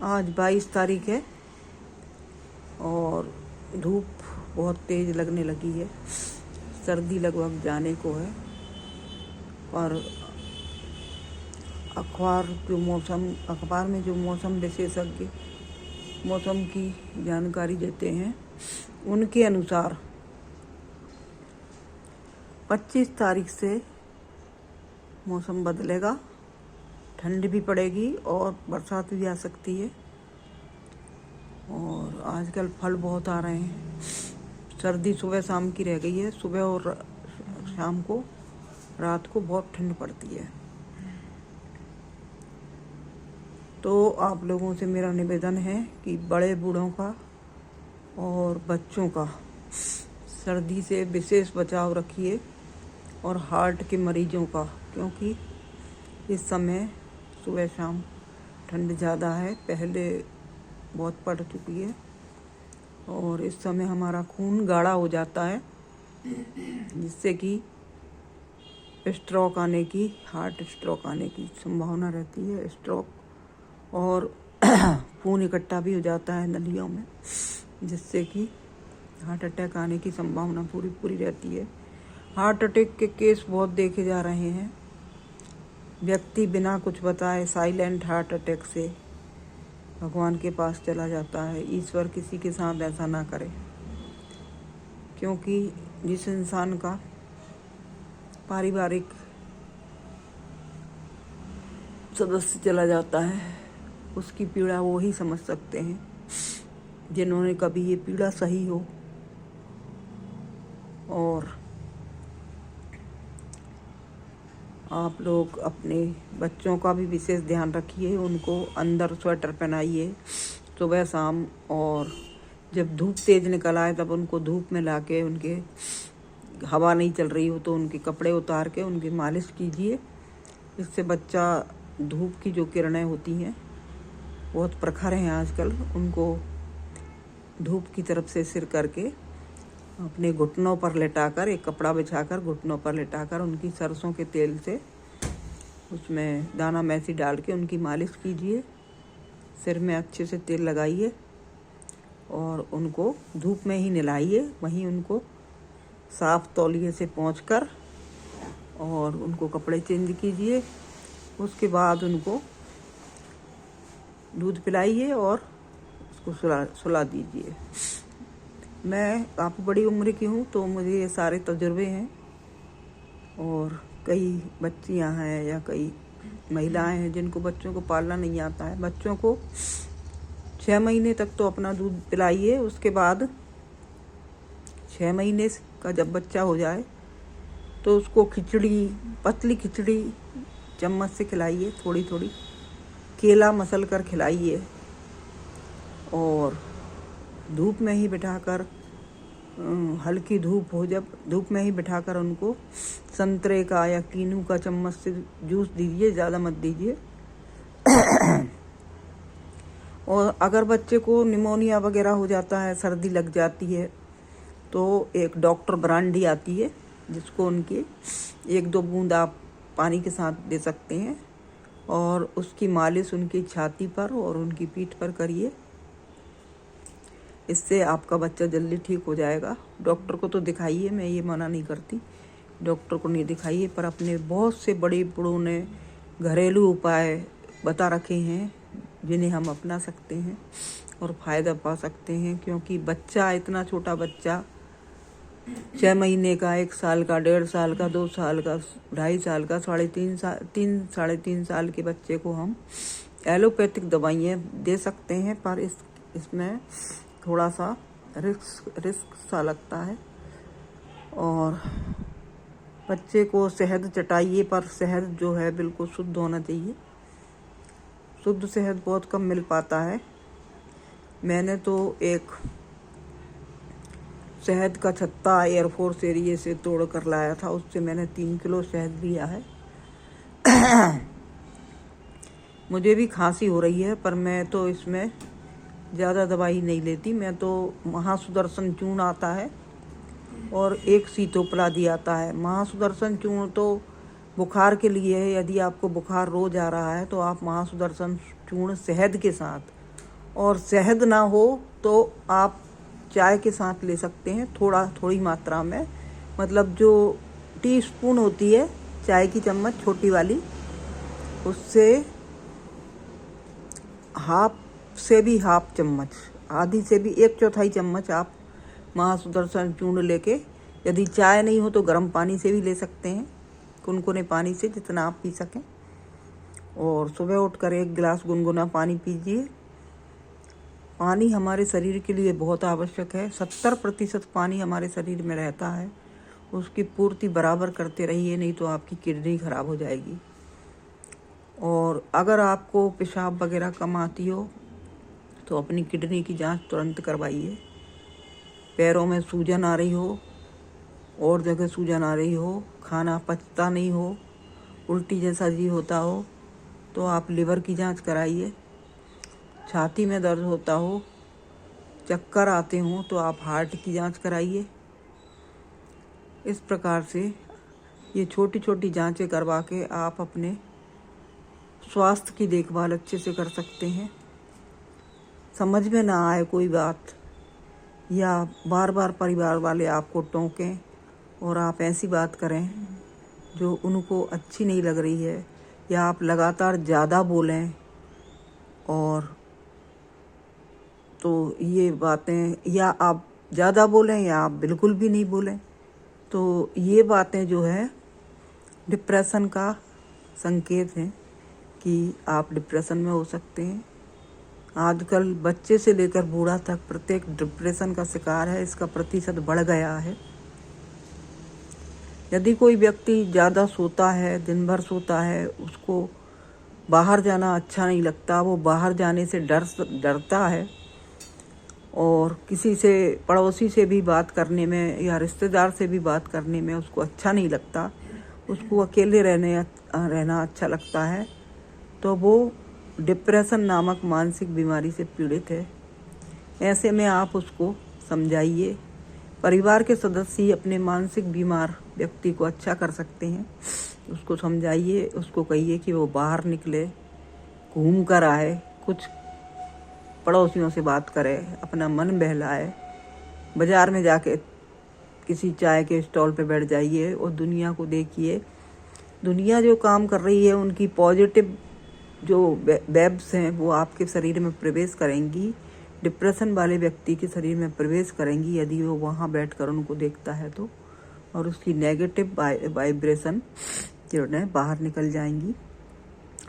आज 22 तारीख है और धूप बहुत तेज़ लगने लगी है। सर्दी लगभग जाने को है और अखबार में जो मौसम विशेषज्ञ मौसम की जानकारी देते हैं उनके अनुसार 25 तारीख से मौसम बदलेगा, ठंड भी पड़ेगी और बरसात भी आ सकती है। और आजकल फल बहुत आ रहे हैं। सर्दी सुबह शाम की रह गई है। सुबह और शाम को, रात को बहुत ठंड पड़ती है। तो आप लोगों से मेरा निवेदन है कि बड़े बूढ़ों का और बच्चों का सर्दी से विशेष बचाव रखिए और हार्ट के मरीजों का, क्योंकि इस समय सुबह शाम ठंड ज़्यादा है, पहले बहुत पड़ चुकी है और इस समय हमारा खून गाढ़ा हो जाता है, जिससे कि हार्ट स्ट्रोक आने की संभावना रहती है। स्ट्रोक और खून इकट्ठा भी हो जाता है नलियों में, जिससे कि हार्ट अटैक आने की संभावना पूरी रहती है। हार्ट अटैक के केस बहुत देखे जा रहे हैं। व्यक्ति बिना कुछ बताए साइलेंट हार्ट अटैक से भगवान के पास चला जाता है। ईश्वर किसी के साथ ऐसा ना करे, क्योंकि जिस इंसान का पारिवारिक सदस्य चला जाता है उसकी पीड़ा वो ही समझ सकते हैं जिन्होंने कभी ये पीड़ा सही हो। और आप लोग अपने बच्चों का भी विशेष ध्यान रखिए, उनको अंदर स्वेटर पहनाइए सुबह शाम, और जब धूप तेज निकल आए तब उनको धूप में लाके, उनके हवा नहीं चल रही हो तो उनके कपड़े उतार के उनकी मालिश कीजिए। इससे बच्चा धूप की जो किरणें होती हैं बहुत प्रखर हैं आजकल, उनको धूप की तरफ से सिर करके अपने घुटनों पर लेटाकर, एक कपड़ा बिछाकर घुटनों पर लेटाकर उनकी सरसों के तेल से उसमें दाना मैसी डाल के उनकी मालिश कीजिए। सिर में अच्छे से तेल लगाइए और उनको धूप में ही नहलाइए। वहीं उनको साफ तौलिए से पोंछकर और उनको कपड़े चेंज कीजिए। उसके बाद उनको दूध पिलाइए और उसको सुला दीजिए। मैं काफ़ी बड़ी उम्र की हूँ तो मुझे ये सारे तजुर्बे हैं, और कई बच्चियाँ हैं या कई महिलाएं हैं जिनको बच्चों को पालना नहीं आता है। बच्चों को 6 महीने तक तो अपना दूध पिलाइए। उसके बाद 6 महीने का जब बच्चा हो जाए तो उसको पतली खिचड़ी चम्मच से खिलाइए, थोड़ी थोड़ी केला मसल कर खिलाइए। और धूप में ही बिठाकर, हल्की धूप हो जब, धूप में ही बिठाकर उनको संतरे का या कीनू का चम्मच से जूस दीजिए, ज़्यादा मत दीजिए। और अगर बच्चे को निमोनिया वगैरह हो जाता है, सर्दी लग जाती है, तो एक डॉक्टर ब्रांडी आती है जिसको उनकी 1-2 बूंद आप पानी के साथ दे सकते हैं और उसकी मालिश उनकी छाती पर और उनकी पीठ पर करिए। इससे आपका बच्चा जल्दी ठीक हो जाएगा। डॉक्टर को तो दिखाइए, मैं ये मना नहीं करती, डॉक्टर को नहीं दिखाइए, पर अपने बहुत से बड़े बूढ़ों ने घरेलू उपाय बता रखे हैं जिन्हें हम अपना सकते हैं और फ़ायदा पा सकते हैं। क्योंकि बच्चा, इतना छोटा बच्चा 6 महीने का, 1 साल का, 1.5 साल का, 2 साल का, 2.5 साल का, 3.5 साल के बच्चे को हम एलोपैथिक दवाइयाँ दे सकते हैं, पर इसमें थोड़ा सा रिस्क सा लगता है। और बच्चे को शहद चटाइए, पर शहद जो है बिल्कुल शुद्ध होना चाहिए। शुद्ध शहद बहुत कम मिल पाता है। मैंने तो एक शहद का छत्ता एयरफोर्स एरिया से तोड़ कर लाया था, उससे मैंने 3 किलो शहद लिया है। मुझे भी खांसी हो रही है, पर मैं तो इसमें ज़्यादा दवाई नहीं लेती। मैं तो महासुदर्शन चूर्ण आता है और एक सीतोपलादी आता है। महासुदर्शन चूर्ण तो बुखार के लिए है। यदि आपको बुखार रोज आ रहा है तो आप महासुदर्शन चूर्ण शहद के साथ और शहद ना हो तो आप चाय के साथ ले सकते हैं, थोड़ी मात्रा में। मतलब जो टीस्पून होती है चाय की चम्मच छोटी वाली, उससे हाफ चम्मच, आधी से भी 1/4 चम्मच आप महासुदर्शन चूर्ण लेके, यदि चाय नहीं हो तो गर्म पानी से भी ले सकते हैं, कुनकुने पानी से, जितना आप पी सकें। और सुबह उठकर 1 गिलास गुनगुना पानी पीजिए। पानी हमारे शरीर के लिए बहुत आवश्यक है। 70% पानी हमारे शरीर में रहता है, उसकी पूर्ति बराबर करते रहिए, नहीं तो आपकी किडनी खराब हो जाएगी। और अगर आपको पेशाब वगैरह कम आती हो तो अपनी किडनी की जांच तुरंत करवाइए। पैरों में सूजन आ रही हो, और जगह सूजन आ रही हो, खाना पचता नहीं हो, उल्टी जैसा जी होता हो, तो आप लिवर की जांच कराइए। छाती में दर्द होता हो, चक्कर आते हों, तो आप हार्ट की जांच कराइए। इस प्रकार से ये छोटी छोटी जांचें करवा के आप अपने स्वास्थ्य की देखभाल अच्छे से कर सकते हैं। समझ में ना आए कोई बात, या बार बार परिवार वाले आपको टोकें और आप ऐसी बात करें जो उनको अच्छी नहीं लग रही है, या आप लगातार ज़्यादा बोलें, और तो ये बातें, या आप ज़्यादा बोलें या आप बिल्कुल भी नहीं बोलें, तो ये बातें जो है डिप्रेशन का संकेत हैं कि आप डिप्रेशन में हो सकते हैं। आजकल बच्चे से लेकर बूढ़ा तक प्रत्येक डिप्रेशन का शिकार है, इसका प्रतिशत बढ़ गया है। यदि कोई व्यक्ति ज़्यादा सोता है, दिन भर सोता है, उसको बाहर जाना अच्छा नहीं लगता, वो बाहर जाने से डरता है, और किसी से, पड़ोसी से भी बात करने में या रिश्तेदार से भी बात करने में उसको अच्छा नहीं लगता, उसको अकेले रहना अच्छा लगता है, तो वो डिप्रेशन नामक मानसिक बीमारी से पीड़ित है। ऐसे में आप उसको समझाइए। परिवार के सदस्य अपने मानसिक बीमार व्यक्ति को अच्छा कर सकते हैं। उसको समझाइए, उसको कहिए कि वो बाहर निकले, घूम कर आए, कुछ पड़ोसियों से बात करे, अपना मन बहलाए, बाजार में जाके किसी चाय के स्टॉल पे बैठ जाइए और दुनिया को देखिए। दुनिया जो काम कर रही है, उनकी पॉजिटिव जो वेब्स हैं वो आपके शरीर में प्रवेश करेंगी, डिप्रेशन वाले व्यक्ति के शरीर में प्रवेश करेंगी, यदि वो वहाँ बैठकर उनको देखता है तो, और उसकी नेगेटिव वाइब्रेशन जो है बाहर निकल जाएंगी।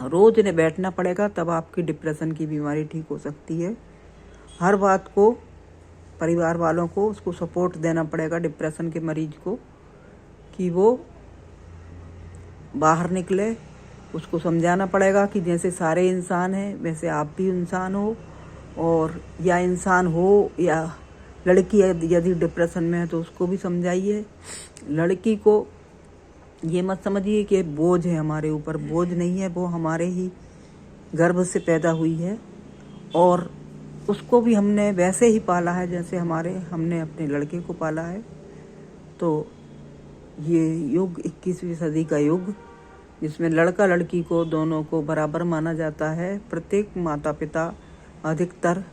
रोज इन्हें बैठना पड़ेगा, तब आपकी डिप्रेशन की बीमारी ठीक हो सकती है। हर बात को परिवार वालों को उसको सपोर्ट देना पड़ेगा, डिप्रेशन के मरीज को, कि वो बाहर निकले। उसको समझाना पड़ेगा कि जैसे सारे इंसान हैं वैसे आप भी इंसान हो, और या इंसान हो या लड़की यदि डिप्रेशन में है तो उसको भी समझाइए। लड़की को ये मत समझिए कि बोझ है हमारे ऊपर, बोझ नहीं है, वो हमारे ही गर्भ से पैदा हुई है, और उसको भी हमने वैसे ही पाला है जैसे हमने अपने लड़के को पाला है। तो ये युग 21वीं सदी का युग, जिसमें लड़का लड़की को दोनों को बराबर माना जाता है। प्रत्येक माता पिता अधिकतर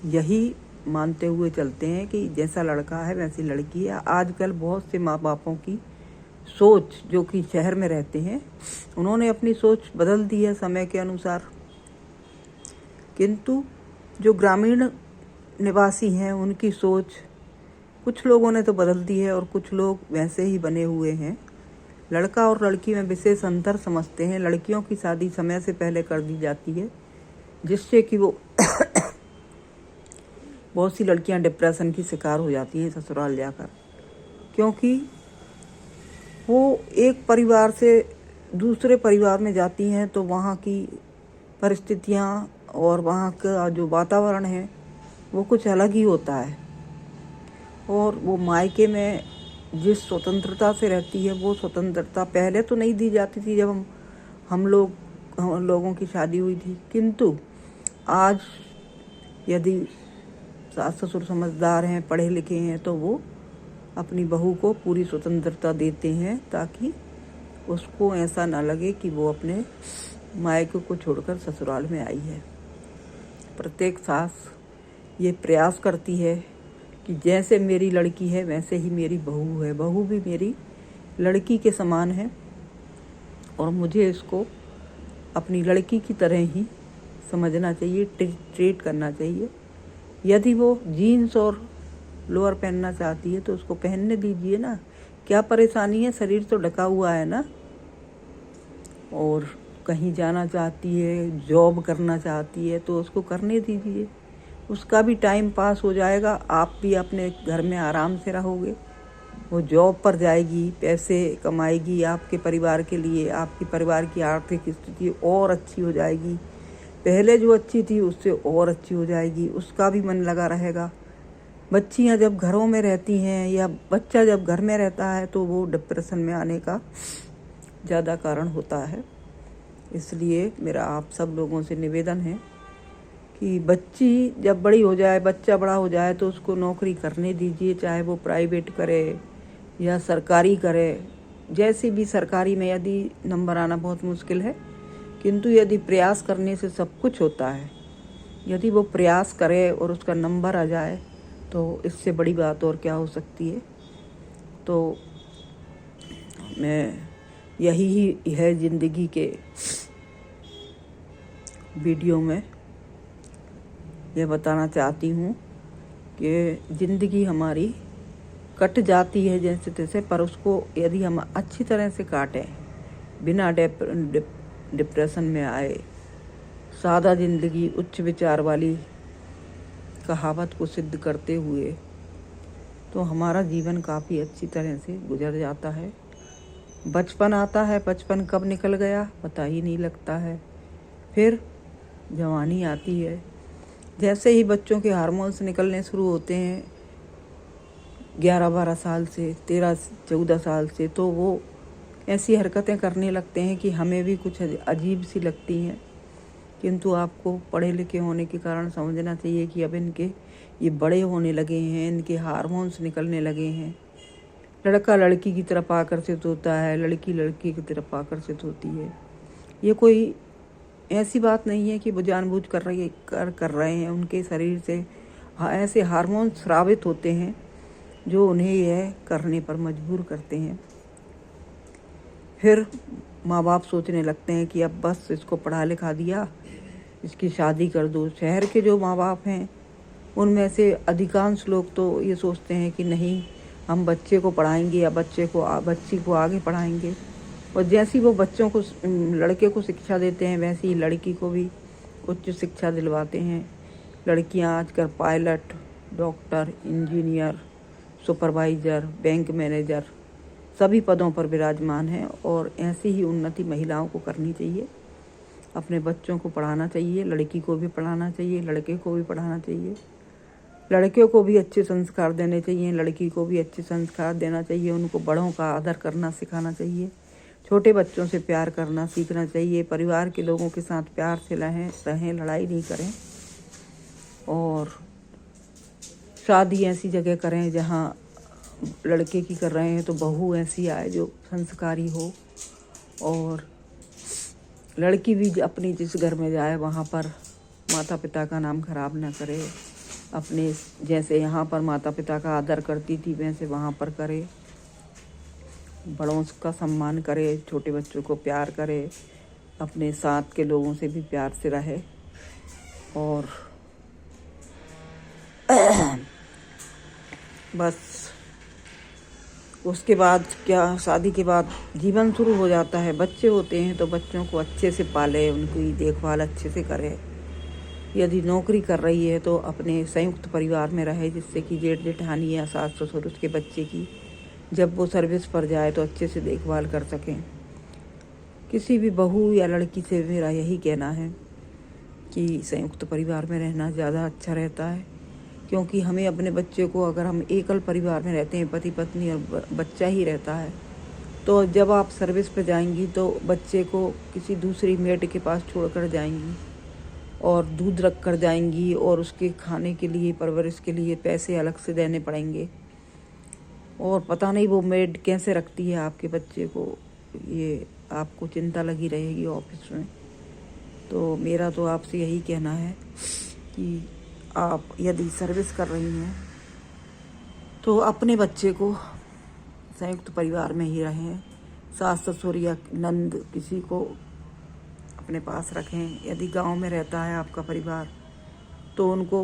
यही मानते हुए चलते हैं कि जैसा लड़का है वैसी लड़की है। आजकल बहुत से माँ बापों की सोच, जो कि शहर में रहते हैं, उन्होंने अपनी सोच बदल दी है समय के अनुसार, किंतु जो ग्रामीण निवासी हैं उनकी सोच कुछ लोगों ने तो बदल दी है और कुछ लोग वैसे ही बने हुए हैं। लड़का और लड़की में विशेष अंतर समझते हैं। लड़कियों की शादी समय से पहले कर दी जाती है, जिससे कि वो बहुत सी लड़कियां डिप्रेशन की शिकार हो जाती हैं ससुराल जाकर, क्योंकि वो एक परिवार से दूसरे परिवार में जाती हैं तो वहाँ की परिस्थितियाँ और वहाँ का जो वातावरण है वो कुछ अलग ही होता है, और वो मायके में जिस स्वतंत्रता से रहती है वो स्वतंत्रता पहले तो नहीं दी जाती थी जब हम लोगों की शादी हुई थी, किंतु आज यदि सास ससुर समझदार हैं, पढ़े लिखे हैं, तो वो अपनी बहू को पूरी स्वतंत्रता देते हैं, ताकि उसको ऐसा ना लगे कि वो अपने मायके को छोड़कर ससुराल में आई है। प्रत्येक सास ये प्रयास करती है कि जैसे मेरी लड़की है वैसे ही मेरी बहू है, बहू भी मेरी लड़की के समान है और मुझे इसको अपनी लड़की की तरह ही समझना चाहिए, ट्रीट करना चाहिए। यदि वो जीन्स और लोअर पहनना चाहती है तो उसको पहनने दीजिए ना, क्या परेशानी है, शरीर तो ढका हुआ है ना। और कहीं जाना चाहती है, जॉब करना चाहती है तो उसको करने दीजिए, उसका भी टाइम पास हो जाएगा, आप भी अपने घर में आराम से रहोगे। वो जॉब पर जाएगी, पैसे कमाएगी आपके परिवार के लिए, आपके परिवार की आर्थिक स्थिति और अच्छी हो जाएगी, पहले जो अच्छी थी उससे और अच्छी हो जाएगी, उसका भी मन लगा रहेगा। बच्चियां जब घरों में रहती हैं या बच्चा जब घर में रहता है तो वो डिप्रेशन में आने का ज़्यादा कारण होता है। इसलिए मेरा आप सब लोगों से निवेदन है कि बच्ची जब बड़ी हो जाए, बच्चा बड़ा हो जाए तो उसको नौकरी करने दीजिए, चाहे वो प्राइवेट करे या सरकारी करे। जैसे भी सरकारी में यदि नंबर आना बहुत मुश्किल है, किंतु यदि प्रयास करने से सब कुछ होता है। यदि वो प्रयास करे और उसका नंबर आ जाए तो इससे बड़ी बात और क्या हो सकती है। तो मैं यही है ज़िंदगी के वीडियो में ये बताना चाहती हूँ कि ज़िंदगी हमारी कट जाती है जैसे तैसे, पर उसको यदि हम अच्छी तरह से काटें, बिना डिप्रेशन में आए, सादा ज़िंदगी उच्च विचार वाली कहावत को सिद्ध करते हुए, तो हमारा जीवन काफ़ी अच्छी तरह से गुजर जाता है। बचपन आता है, बचपन कब निकल गया पता ही नहीं लगता है। फिर जवानी आती है, जैसे ही बच्चों के हार्मोन्स निकलने शुरू होते हैं 11-12 साल से, 13-14 साल से, तो वो ऐसी हरकतें करने लगते हैं कि हमें भी कुछ अजीब सी लगती हैं। किंतु आपको पढ़े लिखे होने के कारण समझना चाहिए कि अब इनके ये बड़े होने लगे हैं, इनके हार्मोन्स निकलने लगे हैं। लड़का लड़की की तरफ आकर्षित होता है, लड़की लड़की की तरफ आकर्षित होती है। ये कोई ऐसी बात नहीं है कि वो जानबूझ कर रहे हैं। उनके शरीर से ऐसे हार्मोन्स स्रावित होते हैं जो उन्हें यह करने पर मजबूर करते हैं। फिर माँ बाप सोचने लगते हैं कि अब बस इसको पढ़ा लिखा दिया, इसकी शादी कर दो। शहर के जो माँ बाप हैं उनमें से अधिकांश लोग तो ये सोचते हैं कि नहीं, हम बच्चे को पढ़ाएंगे या बच्ची को आगे पढ़ाएंगे। और जैसी वो बच्चों को, लड़के को शिक्षा देते हैं, वैसी ही लड़की को भी उच्च शिक्षा दिलवाते हैं। लड़कियां आजकल pilot, doctor, engineer, supervisor, bank manager सभी पदों पर विराजमान हैं। और ऐसी ही उन्नति महिलाओं को करनी चाहिए। अपने बच्चों को पढ़ाना चाहिए, लड़की को भी पढ़ाना चाहिए, लड़के को भी पढ़ाना चाहिए। लड़कियों को भी अच्छे संस्कार देने चाहिए, लड़की को भी अच्छे संस्कार देना चाहिए। उनको बड़ों का आदर करना सिखाना चाहिए, छोटे बच्चों से प्यार करना सीखना चाहिए। परिवार के लोगों के साथ प्यार से रहें, लड़ाई नहीं करें। और शादी ऐसी जगह करें जहाँ लड़के की कर रहे हैं तो बहू ऐसी आए जो संस्कारी हो। और लड़की भी अपनी जिस घर में जाए वहाँ पर माता पिता का नाम खराब ना करे। अपने जैसे यहाँ पर माता पिता का आदर करती थी वैसे वहाँ पर करे, बड़ों का सम्मान करे, छोटे बच्चों को प्यार करे, अपने साथ के लोगों से भी प्यार से रहे। और बस उसके बाद क्या, शादी के बाद जीवन शुरू हो जाता है। बच्चे होते हैं तो बच्चों को अच्छे से पाले, उनकी देखभाल अच्छे से करे। यदि नौकरी कर रही है तो अपने संयुक्त परिवार में रहे, जिससे कि जेठ जेठानी या सास ससुर उसके बच्चे की जब वो सर्विस पर जाए तो अच्छे से देखभाल कर सकें। किसी भी बहू या लड़की से मेरा यही कहना है कि संयुक्त परिवार में रहना ज़्यादा अच्छा रहता है। क्योंकि हमें अपने बच्चे को, अगर हम एकल परिवार में रहते हैं, पति पत्नी और बच्चा ही रहता है, तो जब आप सर्विस पर जाएंगी तो बच्चे को किसी दूसरी मेड के पास छोड़कर जाएंगी और दूध रख कर जाएंगी और उसके खाने के लिए, परवरिश के लिए पैसे अलग से देने पड़ेंगे। और पता नहीं वो मेड कैसे रखती है आपके बच्चे को, ये आपको चिंता लगी रहेगी ऑफिस में। तो मेरा तो आपसे यही कहना है कि आप यदि सर्विस कर रही हैं तो अपने बच्चे को संयुक्त परिवार में ही रहें, सास ससुर या नंद किसी को अपने पास रखें। यदि गांव में रहता है आपका परिवार तो उनको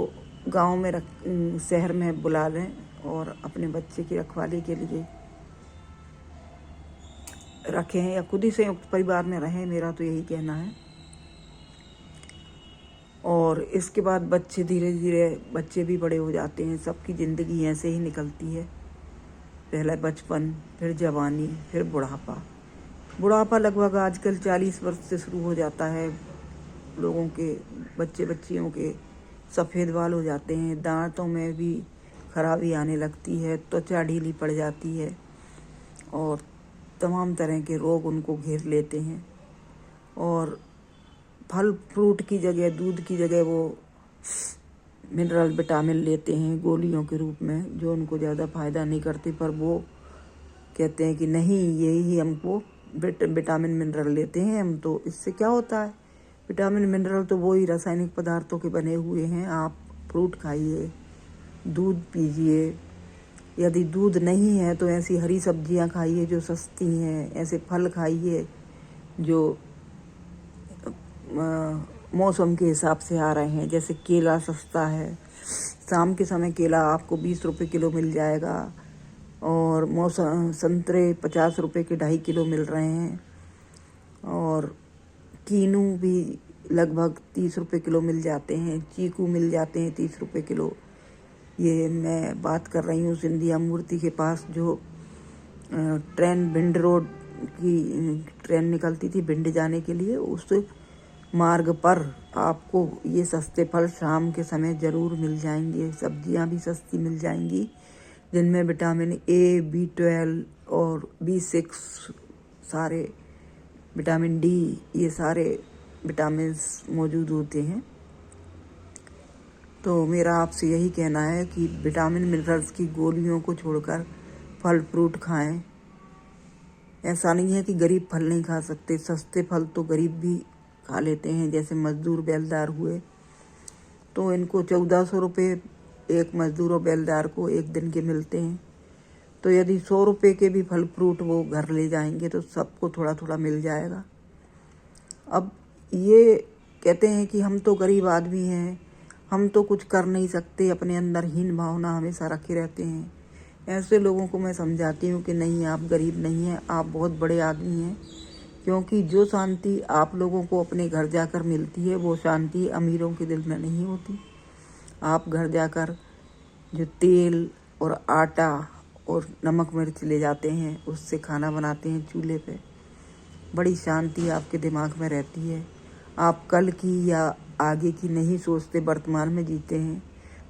गांव में शहर में बुला लें और अपने बच्चे की रखवाली के लिए रखें, या खुद ही संयुक्त परिवार में रहें, मेरा तो यही कहना है। और इसके बाद बच्चे धीरे धीरे बच्चे भी बड़े हो जाते हैं। सबकी ज़िंदगी ऐसे ही निकलती है, पहले बचपन, फिर जवानी, फिर बुढ़ापा। बुढ़ापा लगभग आजकल 40 वर्ष से शुरू हो जाता है। लोगों के बच्चियों के सफ़ेद बाल हो जाते हैं, दांतों में भी खराबी आने लगती है, त्वचा ढीली पड़ जाती है और तमाम तरह के रोग उनको घेर लेते हैं। और फल फ्रूट की जगह, दूध की जगह वो मिनरल विटामिन लेते हैं गोलियों के रूप में, जो उनको ज़्यादा फ़ायदा नहीं करती, पर वो कहते हैं कि नहीं, यही हमको विटामिन मिनरल लेते हैं हम। तो इससे क्या होता है, विटामिन मिनरल तो वही रासायनिक पदार्थों के बने हुए हैं। आप फ्रूट खाइए, दूध पीजिए, यदि दूध नहीं है तो ऐसी हरी सब्जियां खाइए जो सस्ती हैं, ऐसे फल खाइए जो मौसम के हिसाब से आ रहे हैं। जैसे केला सस्ता है, शाम के समय केला आपको 20 रुपये किलो मिल जाएगा, और मौसम संतरे 50 रुपये के 2.5 किलो मिल रहे हैं, और कीनू भी लगभग 30 रुपये किलो मिल जाते हैं, चीकू मिल जाते हैं 30 रुपये किलो। ये मैं बात कर रही हूँ सिंधिया मूर्ति के पास, जो ट्रेन भिंड रोड की ट्रेन निकलती थी भिंड जाने के लिए, उस मार्ग पर आपको ये सस्ते फल शाम के समय ज़रूर मिल जाएंगे। सब्जियां भी सस्ती मिल जाएंगी जिनमें विटामिन ए, B12 और B6, सारे विटामिन डी, ये सारे विटामिन्स मौजूद होते हैं। तो मेरा आपसे यही कहना है कि विटामिन मिनरल्स की गोलियों को छोड़कर फल फ्रूट खाएं। ऐसा नहीं है कि गरीब फल नहीं खा सकते, सस्ते फल तो गरीब भी खा लेते हैं। जैसे मजदूर बेलदार हुए तो इनको 1400 रुपये एक मजदूर और बेलदार को एक दिन के मिलते हैं। तो यदि 100 रुपये के भी फल फ्रूट वो घर ले जाएंगे तो सबको थोड़ा थोड़ा मिल जाएगा। अब ये कहते हैं कि हम तो गरीब आदमी हैं, हम तो कुछ कर नहीं सकते, अपने अंदर हीन भावना हमेशा रखे रहते हैं। ऐसे लोगों को मैं समझाती हूँ कि नहीं, आप गरीब नहीं हैं, आप बहुत बड़े आदमी हैं। क्योंकि जो शांति आप लोगों को अपने घर जाकर मिलती है वो शांति अमीरों के दिल में नहीं होती। आप घर जाकर जो तेल और आटा और नमक मिर्च ले जाते हैं, उससे खाना बनाते हैं चूल्हे पे, बड़ी शांति आपके दिमाग में रहती है। आप कल की या आगे की नहीं सोचते, वर्तमान में जीते हैं,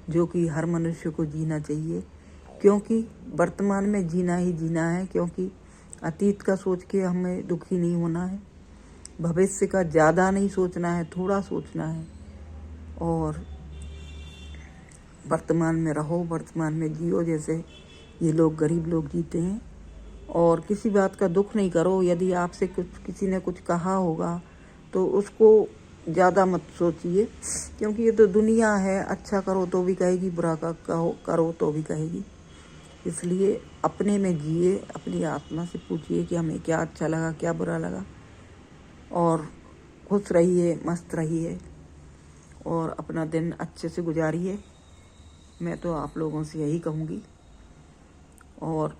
जो कि हर मनुष्य को जीना चाहिए। क्योंकि वर्तमान में जीना ही जीना है, क्योंकि अतीत का सोच के हमें दुखी नहीं होना है, भविष्य का ज़्यादा नहीं सोचना है, थोड़ा सोचना है, और वर्तमान में रहो, वर्तमान में जियो जैसे ये लोग गरीब लोग जीते हैं। और किसी बात का दुख नहीं करो। यदि आपसे किसी ने कुछ कहा होगा तो उसको ज़्यादा मत सोचिए, क्योंकि ये तो दुनिया है, अच्छा करो तो भी कहेगी, बुरा करो तो भी कहेगी। इसलिए अपने में जिए, अपनी आत्मा से पूछिए कि हमें क्या अच्छा लगा, क्या बुरा लगा, और खुश रहिए, मस्त रहिए और अपना दिन अच्छे से गुजारिए। मैं तो आप लोगों से यही कहूँगी। और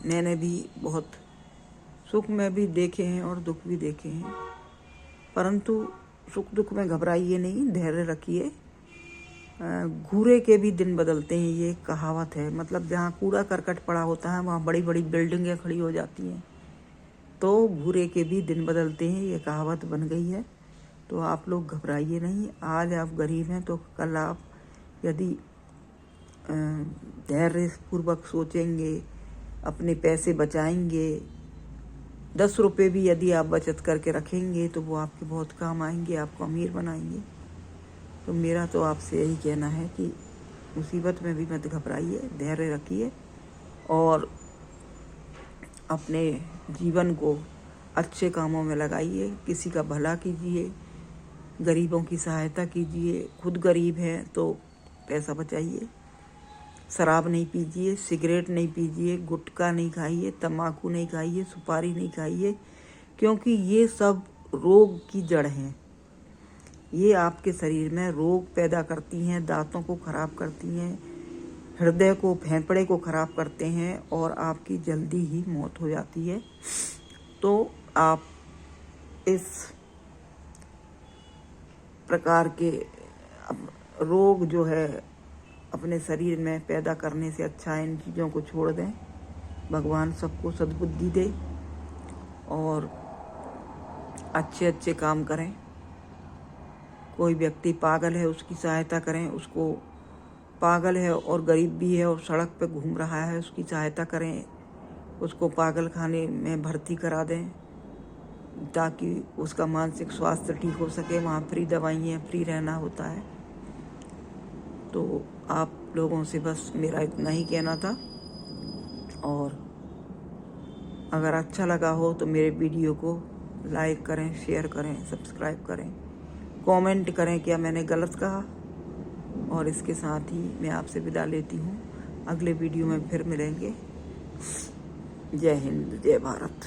मैंने भी बहुत सुख में भी देखे हैं और दुख भी देखे हैं, परंतु सुख दुख में घबराइए नहीं, धैर्य रखिए। घूरे के भी दिन बदलते हैं, ये कहावत है। मतलब जहाँ कूड़ा करकट पड़ा होता है वहाँ बड़ी बड़ी बिल्डिंगें खड़ी हो जाती हैं। तो घूरे के भी दिन बदलते हैं, ये कहावत बन गई है। तो आप लोग घबराइए नहीं। आज आप गरीब हैं तो कल आप यदि धैर्यपूर्वक सोचेंगे, अपने पैसे बचाएंगे, 10 रुपये भी यदि आप बचत करके रखेंगे तो वो आपके बहुत काम आएंगे, आपको अमीर बनाएंगे। तो मेरा तो आपसे यही कहना है कि मुसीबत में भी मत घबराइए, धैर्य रखिए और अपने जीवन को अच्छे कामों में लगाइए, किसी का भला कीजिए, गरीबों की सहायता कीजिए। खुद गरीब हैं तो पैसा बचाइए। शराब नहीं पीजिए, सिगरेट नहीं पीजिए, गुटखा नहीं खाइए, तम्बाकू नहीं खाइए, सुपारी नहीं खाइए, क्योंकि ये सब रोग की जड़ हैं। ये आपके शरीर में रोग पैदा करती हैं, दांतों को खराब करती हैं, हृदय को, फेफड़े को खराब करते हैं और आपकी जल्दी ही मौत हो जाती है। तो आप इस प्रकार के रोग जो है अपने शरीर में पैदा करने से अच्छा है इन चीज़ों को छोड़ दें। भगवान सबको सद्बुद्धि दे और अच्छे अच्छे काम करें। कोई व्यक्ति पागल है उसकी सहायता करें, उसको पागल है और गरीब भी है और सड़क पे घूम रहा है उसकी सहायता करें, उसको पागल खाने में भर्ती करा दें ताकि उसका मानसिक स्वास्थ्य ठीक हो सके। वहाँ फ्री दवाइयाँ, फ्री रहना होता है। तो आप लोगों से बस मेरा इतना ही कहना था, और अगर अच्छा लगा हो तो मेरे वीडियो को लाइक करें, शेयर करें, सब्सक्राइब करें, कमेंट करें क्या मैंने गलत कहा। और इसके साथ ही मैं आपसे विदा लेती हूँ। अगले वीडियो में फिर मिलेंगे। जय हिंद, जय भारत।